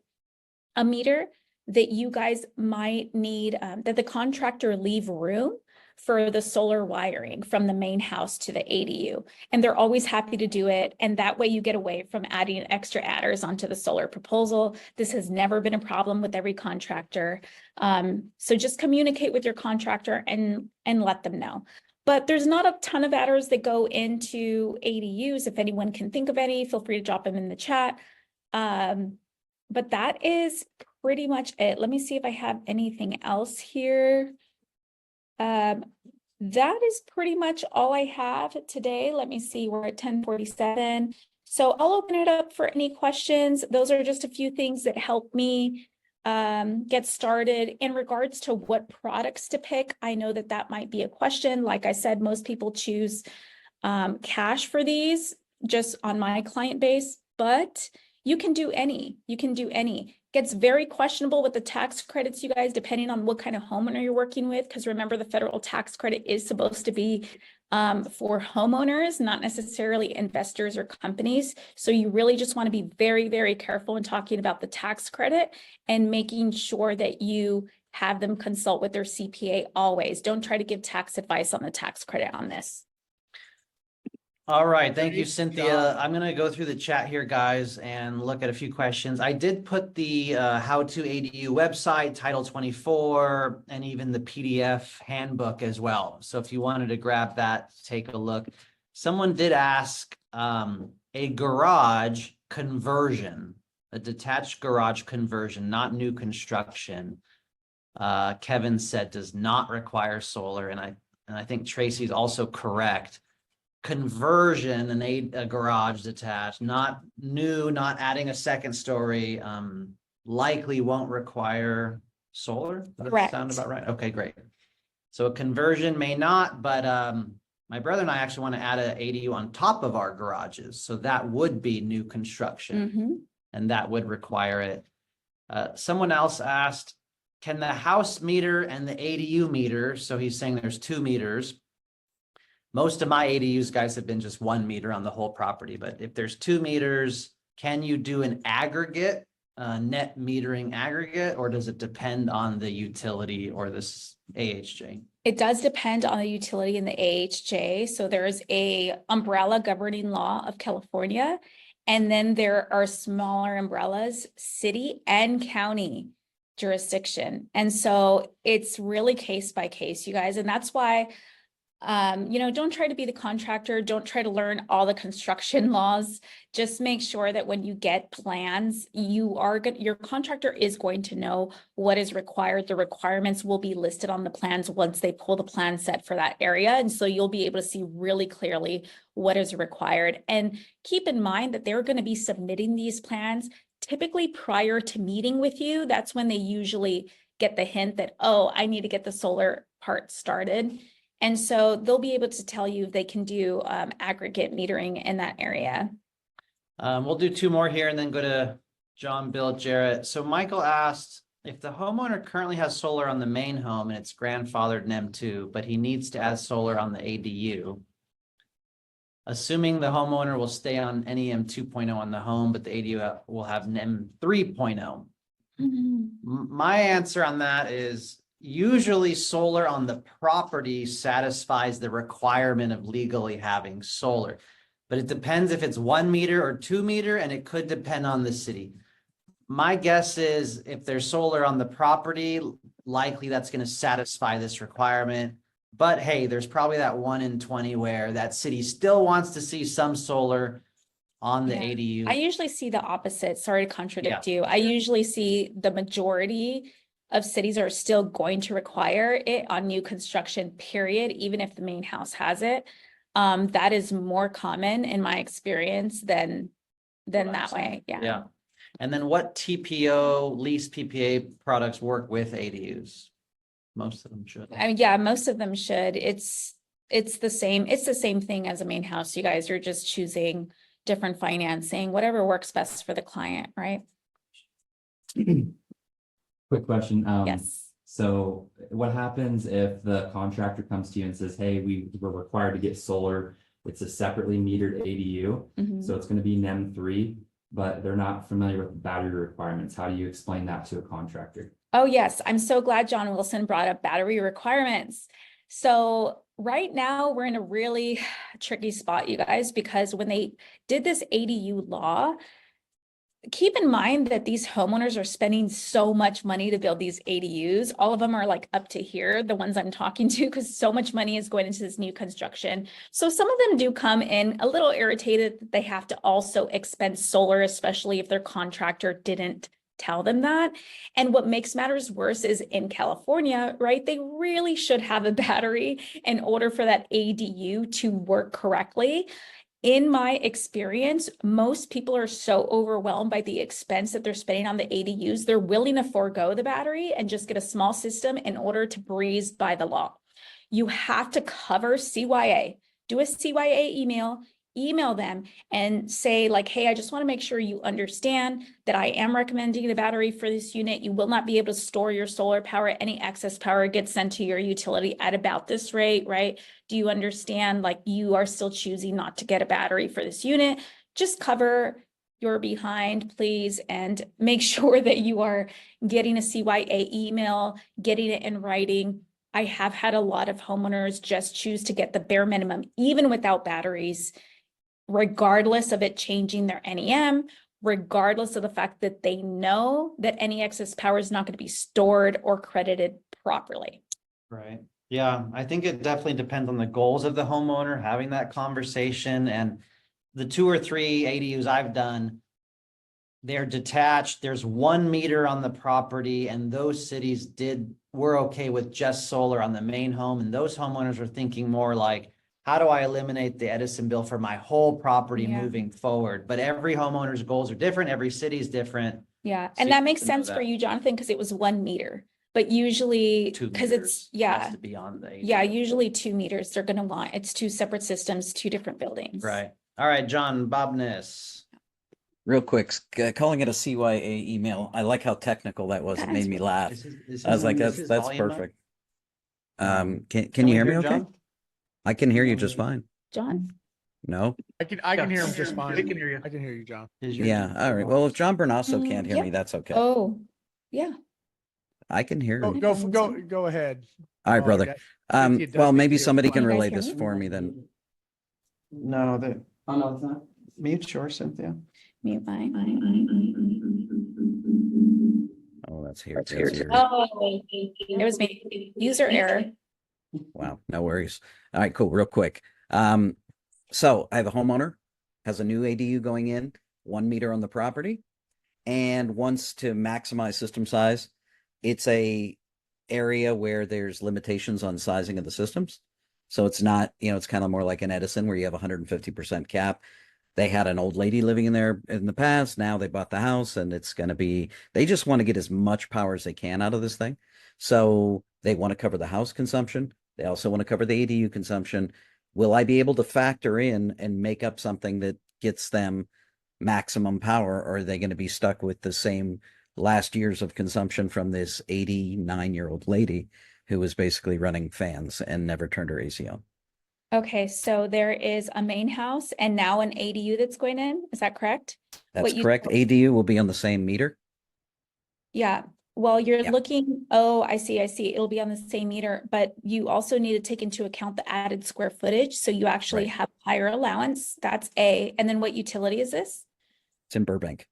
S3: a meter, that you guys might need, that the contractor leave room for the solar wiring from the main house to the ADU. And they're always happy to do it. And that way you get away from adding extra adders onto the solar proposal. This has never been a problem with every contractor. So just communicate with your contractor and let them know. But there's not a ton of adders that go into ADUs. If anyone can think of any, feel free to drop them in the chat. But that is pretty much it. Let me see if I have anything else here. That is pretty much all I have today. Let me see, we're at 10:47. So I'll open it up for any questions. Those are just a few things that help me get started. In regards to what products to pick, I know that that might be a question. Like I said, most people choose cash for these just on my client base, but you can do any. Gets very questionable with the tax credits, you guys, depending on what kind of homeowner you're working with, because remember the federal tax credit is supposed to be for homeowners, not necessarily investors or companies. So you really just want to be very, very careful in talking about the tax credit and making sure that you have them consult with their CPA always. Don't try to give tax advice on the tax credit on this.
S4: All right, thank you,
S1: Great
S4: Cynthia.
S1: job.
S4: I'm gonna go through the chat here, guys, and look at a few questions. I did put the How to ADU website, Title 24, and even the PDF handbook as well. So if you wanted to grab that, take a look. Someone did ask a garage conversion, a detached garage conversion, not new construction. Kevin said does not require solar, and I think Tracy's also correct. conversion, a garage detached, not new, not adding a second story, likely won't require solar. Does that
S3: Correct.
S4: sound about right? Okay, great. So a conversion may not, but my brother and I actually want to add an ADU on top of our garages. So that would be new construction,
S3: Mhm.
S4: and that would require it. Someone else asked, can the house meter and the ADU meter, so he's saying there's 2 meters. Most of my ADUs, guys, have been just 1 meter on the whole property, but if there's 2 meters, can you do an aggregate, net metering aggregate, or does it depend on the utility or this AHJ?
S3: It does depend on the utility and the AHJ. So there's a umbrella governing law of California, and then there are smaller umbrellas, city and county jurisdiction. And so it's really case by case, you guys. And that's why, don't try to be the contractor. Don't try to learn all the construction laws. Just make sure that when you get plans, your contractor is going to know what is required. The requirements will be listed on the plans once they pull the plan set for that area. And so you'll be able to see really clearly what is required. And keep in mind that they're going to be submitting these plans typically prior to meeting with you. That's when they usually get the hint that, oh, I need to get the solar part started. And so they'll be able to tell you if they can do aggregate metering in that area.
S4: We'll do 2 more here and then go to John, Bill, Jarrett. So Michael asked, if the homeowner currently has solar on the main home and it's grandfathered NEM 2, but he needs to add solar on the ADU, assuming the homeowner will stay on NEM 2.0 on the home, but the ADU will have NEM 3.0. My answer on that is, usually solar on the property satisfies the requirement of legally having solar, but it depends if it's 1 meter or 2 meter, and it could depend on the city. My guess is if there's solar on the property, likely that's going to satisfy this requirement. But hey, there's probably that 1 in 20 where that city still wants to see some solar on the ADU.
S3: I usually see the opposite. Sorry to contradict you. I usually see the majority of cities are still going to require it on new construction, period, even if the main house has it. That is more common in my experience than that way.
S4: Yeah. And then what TPO, lease PPA products work with ADUs? Most of them should.
S3: I mean, yeah, most of them should. It's the same thing as a main house. You guys are just choosing different financing, whatever works best for the client, right?
S9: Quick question.
S3: Yes.
S9: So what happens if the contractor comes to you and says, hey, we're required to get solar. It's a separately metered ADU.
S3: Mhm.
S9: So it's going to be NEM 3, but they're not familiar with battery requirements. How do you explain that to a contractor?
S3: Oh, yes. I'm so glad John Wilson brought up battery requirements. So right now we're in a really tricky spot, you guys, because when they did this ADU law, keep in mind that these homeowners are spending so much money to build these ADUs. All of them are like up to here, the ones I'm talking to, because so much money is going into this new construction. So some of them do come in a little irritated that they have to also expend solar, especially if their contractor didn't tell them that. And what makes matters worse is in California, right? They really should have a battery in order for that ADU to work correctly. In my experience, most people are so overwhelmed by the expense that they're spending on the ADUs, they're willing to forego the battery and just get a small system in order to breeze by the law. You have to cover CYA, do a CYA email them and say like, hey, I just want to make sure you understand that I am recommending a battery for this unit. You will not be able to store your solar power. Any excess power gets sent to your utility at about this rate, right? Do you understand like you are still choosing not to get a battery for this unit? Just cover your behind, please, and make sure that you are getting a CYA email, getting it in writing. I have had a lot of homeowners just choose to get the bare minimum, even without batteries, regardless of it changing their NEM, regardless of the fact that they know that any excess power is not going to be stored or credited properly.
S4: Right. Yeah, I think it definitely depends on the goals of the homeowner, having that conversation. And the 2 or 3 ADUs I've done, they're detached. There's 1 meter on the property, and those cities were okay with just solar on the main home. And those homeowners are thinking more like, how do I eliminate the Edison bill for my whole property
S3: Yeah.
S4: moving forward? But every homeowner's goals are different. Every city is different.
S3: Yeah,
S4: So
S3: and
S4: you
S3: that
S4: have
S3: makes
S4: to know
S3: sense for
S4: that.
S3: you, Jonathan, because it was 1 meter, but usually,
S4: 2
S3: because
S4: meters
S3: it's, yeah,
S4: has to be on the
S3: yeah,
S4: ADU.
S3: usually 2 meters, they're gonna want, it's 2 separate systems, 2 different buildings.
S4: Right. All right, John Bobness.
S5: Real quick, calling it a CYA email. I like how technical that was. It
S3: That's
S5: made me laugh.
S4: Is
S5: I was like,
S4: is his
S5: that's
S4: volume up?
S5: perfect.
S4: Um,
S5: Can you
S4: we
S5: hear me okay?
S4: John?
S5: I can hear you just fine.
S3: John?
S5: No?
S1: I can hear him
S2: Yeah.
S1: just fine.
S2: We can hear you.
S1: I can hear you, John.
S4: Is your-
S5: Yeah, all right. Well, if John Bernasso can't hear
S3: Yep.
S5: me, that's okay.
S3: Oh, yeah.
S5: I can hear
S1: Go
S5: you.
S1: go ahead.
S5: All right,
S1: Oh,
S5: brother.
S1: yeah. Cynthia does
S5: Well,
S1: need
S5: maybe
S1: to hear
S5: somebody
S1: you.
S5: can
S3: You guys
S5: relay
S3: hear
S5: this
S3: me?
S5: for me then.
S4: No, the
S9: Oh, no, it's not.
S4: mute sure, Cynthia.
S3: Mute mine.
S5: Oh, that's here.
S3: Oh, it was me. User error.
S5: Wow, no worries. All right, cool. Real quick. So I have a homeowner, has a new ADU going in, 1 meter on the property, and wants to maximize system size. It's a area where there's limitations on sizing of the systems. So it's not, it's kind of more like an Edison where you have 150% cap. They had an old lady living in there in the past. Now they bought the house and it's going to be, they just want to get as much power as they can out of this thing. So they want to cover the house consumption. They also want to cover the ADU consumption. Will I be able to factor in and make up something that gets them maximum power, or are they going to be stuck with the same last years of consumption from this 89-year-old lady who was basically running fans and never turned her AC on?
S3: Okay, so there is a main house and now an ADU that's going in. Is that correct?
S5: That's
S3: What you-
S5: correct. ADU will be on the same meter.
S3: Yeah, well, you're
S5: Yeah.
S3: looking, oh, I see. It'll be on the same meter, but you also need to take into account the added square footage. So you actually
S5: Right.
S3: have higher allowance. That's A. And then what utility is this?
S5: It's in Burbank.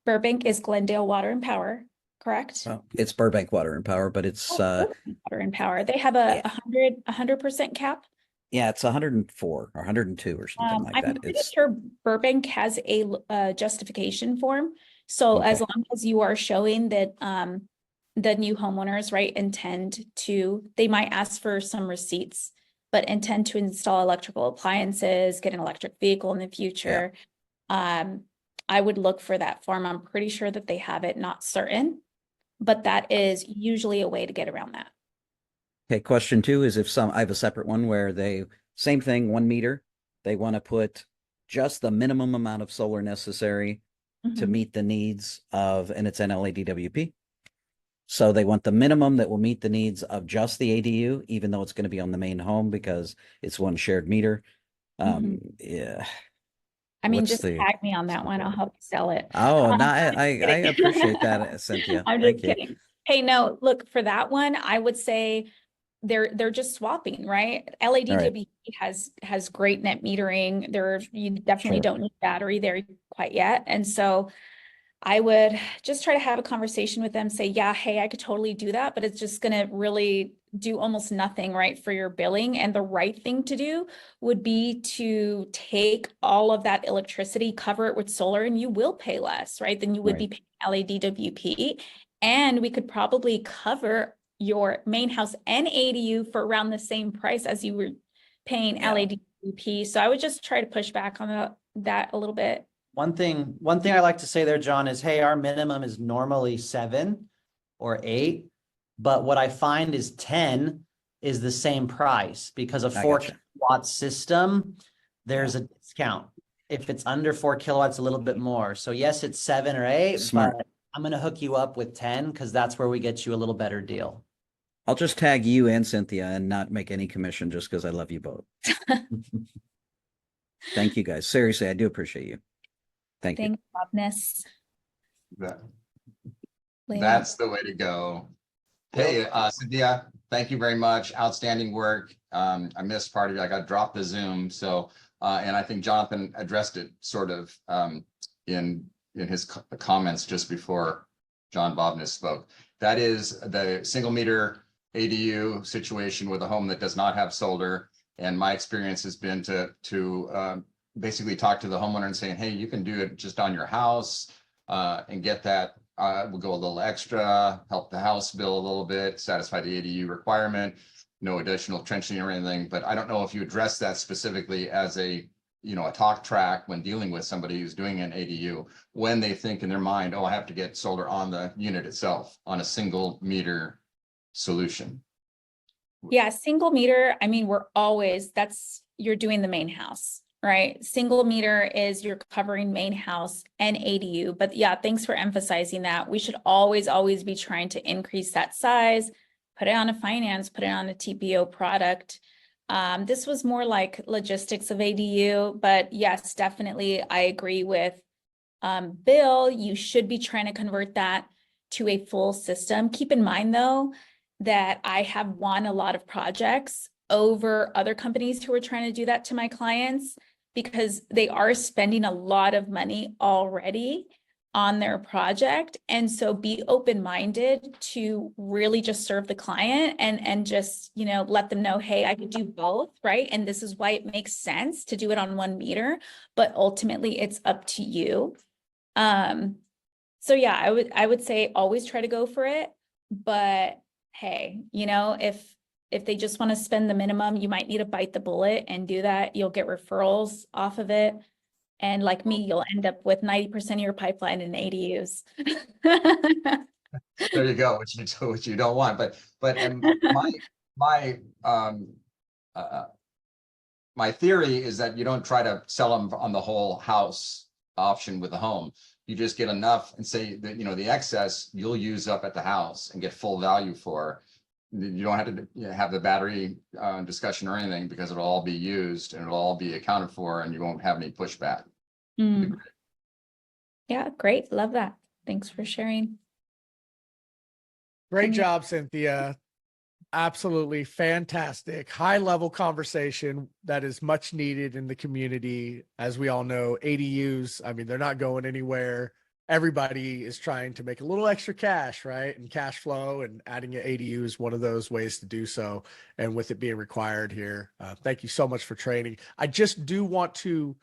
S3: Burbank is Glendale Water and Power, correct?
S5: Well, it's Burbank Water and Power, but it's
S3: Burbank Water and Power. They have a 100% cap.
S5: yeah, it's 104 or 102 or something like
S3: I'm
S5: that.
S3: pretty
S5: It's
S3: sure Burbank has a justification form. So as
S5: Okay.
S3: long as you are showing that the new homeowners, right, intend to, they might ask for some receipts, but intend to install electrical appliances, get an electric vehicle in the future. I would look for that form. I'm pretty sure that they have it, not certain, but that is usually a way to get around that.
S5: okay. Question 2 is I have a separate one where same thing, 1 meter. They want to put just the minimum amount of solar necessary to
S3: Mhm.
S5: meet the needs of, and it's an LADWP. So they want the minimum that will meet the needs of just the ADU, even though it's going to be on the main home because it's one shared meter. Yeah.
S3: I mean,
S5: What's
S3: just
S5: the-
S3: tag me on that one. I'll help you sell it.
S5: Oh, no, I
S3: kidding.
S5: appreciate that, Cynthia.
S3: I'm
S5: Thank
S3: just
S5: you.
S3: kidding. Hey, no, look, for that one, I would say they're just swapping, right? LADWP has great net metering. You definitely
S5: Sure.
S3: don't need battery there quite yet. And so I would just try to have a conversation with them, say, yeah, hey, I could totally do that, but it's just gonna really do almost nothing, right, for your billing. And the right thing to do would be to take all of that electricity, cover it with solar, and you will pay less, right, than you would be paying LADWP. And we could probably cover your main house and ADU for around the same price as you were paying LADWP. So I would just try to push back on that a little bit.
S4: One thing I like to say there, John, is, hey, our minimum is normally 7 or 8, but what I find is 10 is the same price because a
S5: I
S4: 4
S5: gotcha.
S4: kilowatt system, there's a discount. If it's under 4 kilowatts, a little bit more. So yes, it's 7 or 8,
S5: Smart.
S4: but I'm going to hook you up with 10 because that's where we get you a little better deal.
S5: I'll just tag you and Cynthia and not make any commission just because I love you both. Thank you guys. Seriously, I do appreciate you. Thank you.
S3: Thanks, Bobness.
S10: That's the way to go. Hey, Cynthia, thank you very much. Outstanding work. I missed part of it. I got dropped the Zoom. So, and I think Jonathan addressed it sort of in his comments just before John Bobness spoke. That is the single meter ADU situation with a home that does not have solar. And my experience has been to basically talk to the homeowner and saying, hey, you can do it just on your house and get that. We'll go a little extra, help the house bill a little bit, satisfy the ADU requirement. no additional trenching or anything, but I don't know if you address that specifically as a, a talk track when dealing with somebody who's doing an ADU, when they think in their mind, oh, I have to get solar on the unit itself on a single meter solution.
S3: Yeah, single meter, I mean, you're doing the main house, right? Single meter is you're covering main house and ADU. But yeah, thanks for emphasizing that. We should always be trying to increase that size, put it on a finance, put it on a TPO product. This was more like logistics of ADU, but yes, definitely I agree with Bill. You should be trying to convert that to a full system. Keep in mind though, that I have won a lot of projects over other companies who are trying to do that to my clients because they are spending a lot of money already on their project. And so be open-minded to really just serve the client and just, let them know, hey, I can do both, right? And this is why it makes sense to do it on 1 meter, but ultimately it's up to you. So yeah, I would say always try to go for it, but hey, if they just want to spend the minimum, you might need to bite the bullet and do that. You'll get referrals off of it. And like me, you'll end up with 90% of your pipeline in ADUs.
S10: There you go, which you don't want, but my theory is that you don't try to sell them on the whole house option with the home. You just get enough and say that, the excess you'll use up at the house and get full value for. You don't have to have the battery discussion or anything because it'll all be used and it'll all be accounted for and you won't have any pushback.
S3: Yeah, great. Love that. Thanks for sharing.
S1: Great job, Cynthia. Absolutely fantastic. High level conversation that is much needed in the community. As we all know, ADUs, I mean, they're not going anywhere. Everybody is trying to make a little extra cash, right? And cash flow, and adding an ADU is one of those ways to do so. And with it being required here, thank you so much for training. I just do want to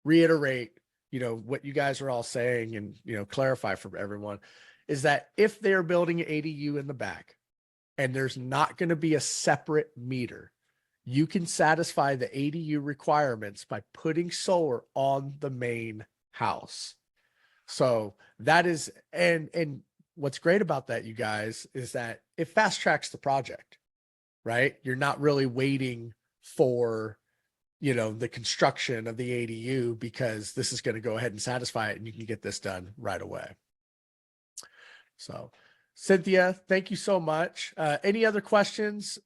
S1: reiterate, what you guys are all saying and, clarify for everyone is that if they're building an ADU in the back and there's not going to be a separate meter, you can satisfy the ADU requirements by putting solar on the main house. So that is, and what's great about that, you guys, is that it fast tracks the project, right? You're not really waiting for, the construction of the ADU because this is going to go ahead and satisfy it and you can get this done right away. So Cynthia, thank you so much. Any other questions?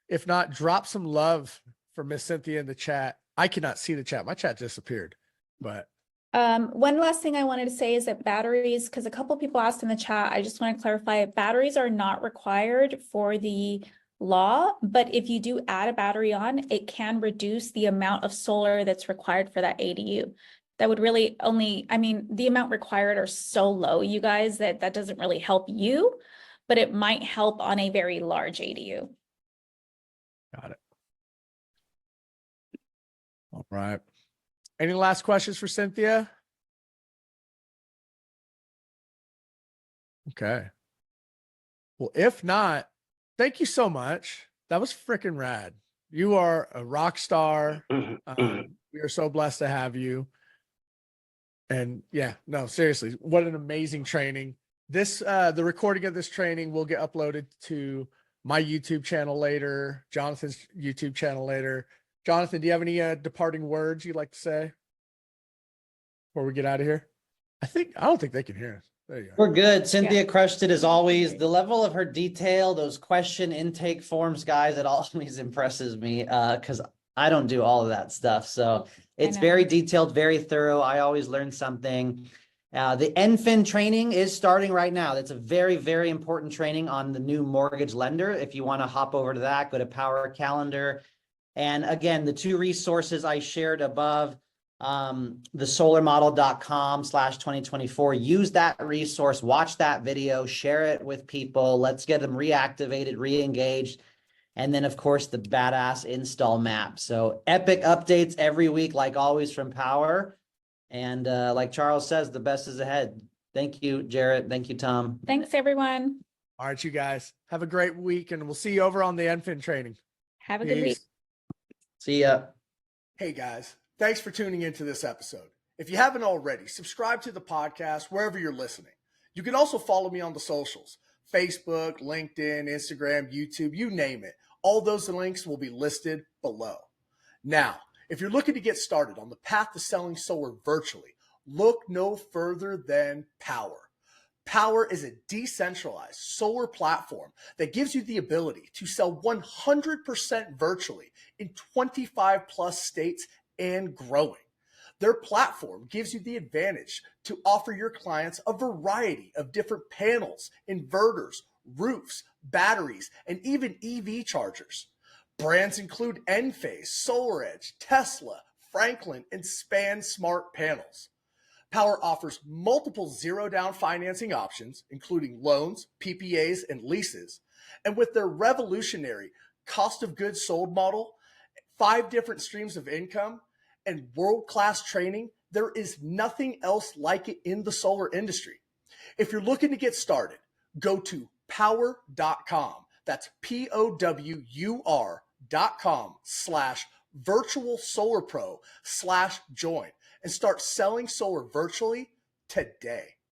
S1: If not, drop some love for Miss Cynthia in the chat. I cannot see the chat. My chat disappeared, but
S3: one last thing I wanted to say is that batteries, because a couple people asked in the chat, I just want to clarify, batteries are not required for the law, but if you do add a battery on, it can reduce the amount of solar that's required for that ADU. That would really the amount required are so low, you guys, that doesn't really help you, but it might help on a very large ADU.
S1: Got it. All right. Any last questions for Cynthia? Okay. Well, if not, thank you so much. That was freaking rad. You are a rock star. We are so blessed to have you. And yeah, no, seriously, what an amazing training. This, the recording of this training will get uploaded to my YouTube channel later, Jonathan's YouTube channel later. Jonathan, do you have any departing words you'd like to say before we get out of here? I don't think they can hear us. There you go.
S4: We're good. Cynthia crushed it as always. The level of her detail, those question intake forms, guys, it always impresses me because I don't do all of that stuff. So it's very detailed, very thorough. I always learn something. The NFIN training is starting right now. That's a very, very important training on the new mortgage lender. If you want to hop over to that, go to Powur Calendar. And again, the 2 resources I shared above, the solarmodel.com/2024, use that resource, watch that video, share it with people. Let's get them reactivated, re-engaged. And then of course the badass install map. So epic updates every week, like always from Powur. And like Charles says, the best is ahead. Thank you, Jarrett. Thank you, Tom.
S3: Thanks, everyone.
S1: All right, you guys have a great week, and we'll see you over on the NFIN training.
S3: Have a good week.
S1: Peace.
S4: See ya.
S1: Hey guys, thanks for tuning into this episode. If you haven't already, subscribe to the podcast wherever you're listening. You can also follow me on the socials, Facebook, LinkedIn, Instagram, YouTube, you name it. All those links will be listed below. Now, if you're looking to get started on the path to selling solar virtually, look no further than Powur. Powur is a decentralized solar platform that gives you the ability to sell 100% virtually in 25 plus states and growing. Their platform gives you the advantage to offer your clients a variety of different panels, inverters, roofs, batteries, and even EV chargers. Brands include Enphase, SolarEdge, Tesla, Franklin, and Span Smart Panels. Powur offers multiple zero-down financing options, including loans, PPAs, and leases. And with their revolutionary cost of goods sold model, 5 different streams of income, and world-class training, there is nothing else like it in the solar industry. If you're looking to get started, go to powur.com. That's POWUR.com/virtual solar pro/join and start selling solar virtually today.